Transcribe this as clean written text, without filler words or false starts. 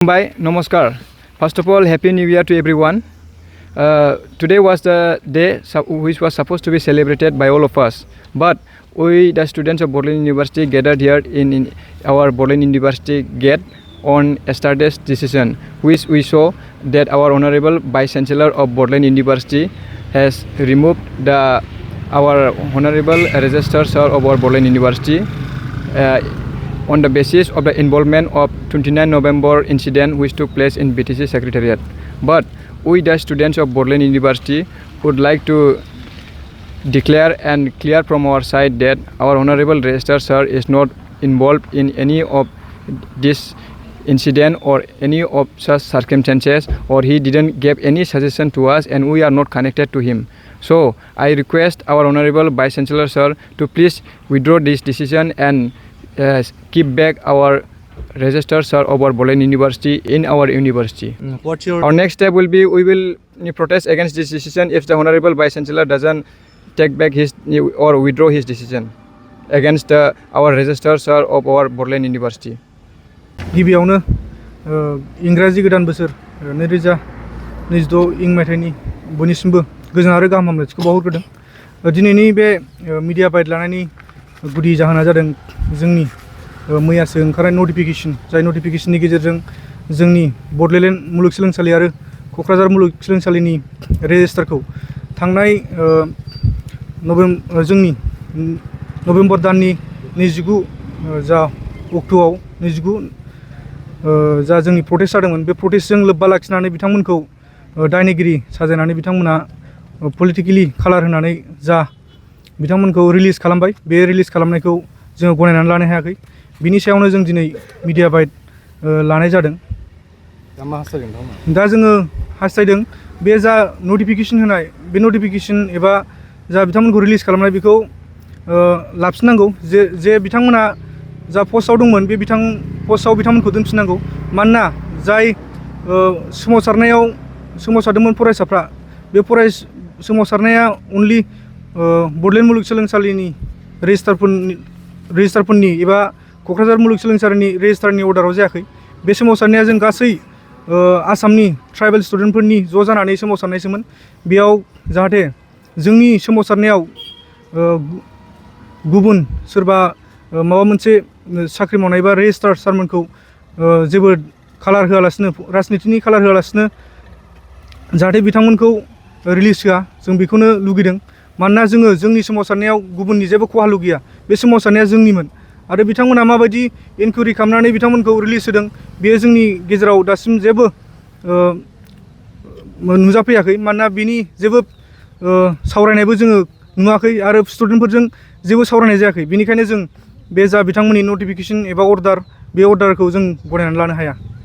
Bye, Namaskar. First of all, Happy New Year to everyone. Today was the day which was supposed to be celebrated by all of us. But we, the students of Borderland University, gathered here in our Borderland University gate on yesterday's decision, which we saw that our Honorable Vice Chancellor of Borderland University has removed our Honorable Registrar Sir of our Borderland University on the basis of the involvement of 29 November incident which took place in BTC Secretariat. But we, the students of Borderland University, would like to declare and clear from our side that our Honorable Registrar Sir is not involved in any of this incident or any of such circumstances, or he didn't give any suggestion to us, and we are not connected to him. So I request our Honorable Vice Chancellor Sir to please withdraw this decision and keep back our Registrar Sir of our Borderland University in our university. Our next step will be we will protest against this decision if the Honorable Vice Chancellor doesn't take back his or withdraw his decision against our Registrar Sir of our Borderland University. गिबियावनो इंराजि गोदान बोसोर 2026 मायथाइनि बयनिसिमबो गोजोन आरो गाहाम हामलायथिखौ बावहरग्रोदों। दिनैनि बे मिडिया बाइट लानायनि गुदि जाहोना जादों जोंनि मैयासो ओंखारनाय नटिफिकेशन, जाय नटिफिकेशननि गेजेरजों जोंनि बडलेण्ड मुलुगसोलोंसालि आरो क'क्राझार मुलुगसोलोंसालिनि रेजिस्टारखौ थांनाय जोंनि नभेम्बर दाननि 29 जा अक्ट'आव 29 जा जोंनि प्रटेस्ट जादोंमोन, बे प्रटेस्टजों लोब्बा लाखिनानै बिथांमोनखौ दायनिगिरि साजायनानै बिथांमोना पलिटिकेलि कालार होनानै जा बिथांमोनखौ रिलिज खालामबाय, बे रिलिज खालामनायखौ जोङो गनायनानै लानो हायाखै। बिनि सायावनो जों दिनै मिडिया बाइट लानाय जादों। दा जोङो हास्थायदों बे जा नटिफिकेशन होनाय, बे नटिफिकेशन एबा जा बिथांमोनखौ रिलिज खालामनाय बेखौ लाफिननांगौ। जे बिथांमोना जा पस्टआव दंमोन बे पस्टआव बिथांमोनखौ दोनफिननांगौ। मानोना जाय सोमावसारदोंमोन फरायसाफ्रा, बे सोमावसारनाया अनलि बडलेण्ड मुलुगसोलोंसालिनि रेजिस्टारफोरनि एबा क'क्राझार मुलुगसोलोंसालिनि रेजिस्टारनि अर्डाराव जायाखै। बे सोमावसारनाया जों गासै आसामनि ट्राइबेल स्टुडेन्टफोरनि ज' जानानै सोमावसारनायसोमोन। बेयाव जाहाथे जोंनि सोमावसारनायाव गुबुन सोरबा माबा मोनसे साख्रि मावनाय बा रेजिस्ट्रार सारमोनखौ जेबो कालार होआलासिनो, राजनितिनि कालार होआलासिनो जाहाथे बिथांमोनखौ रिलिज होआ, जों बेखौनो लुगैदों। मानोना जोङो जोंनि सोमावसारनायाव गुबुननि जेबो खहालु गैया, बे सोमावसारनाया जोंनिमोन। आरो बिथांमोना माबायदि इनकुवेरि खालामनानै बिथांमोनखौ रिलिज होदों, बेयो जोंनि गेजेराव दासिम जेबो नुजाफैयाखै। मानोना बिनि जेबो सावरायनायबो जोङो नुवाखै आरो स्टुडेन्टफोरजों जेबो सावरायनाय जायाखै। बेनिखायनो जों बे जा बिथांमोननि नटिफिकेशन एबा अर्डार, बे अर्डारखौ जों गनायनानै लानो हाया।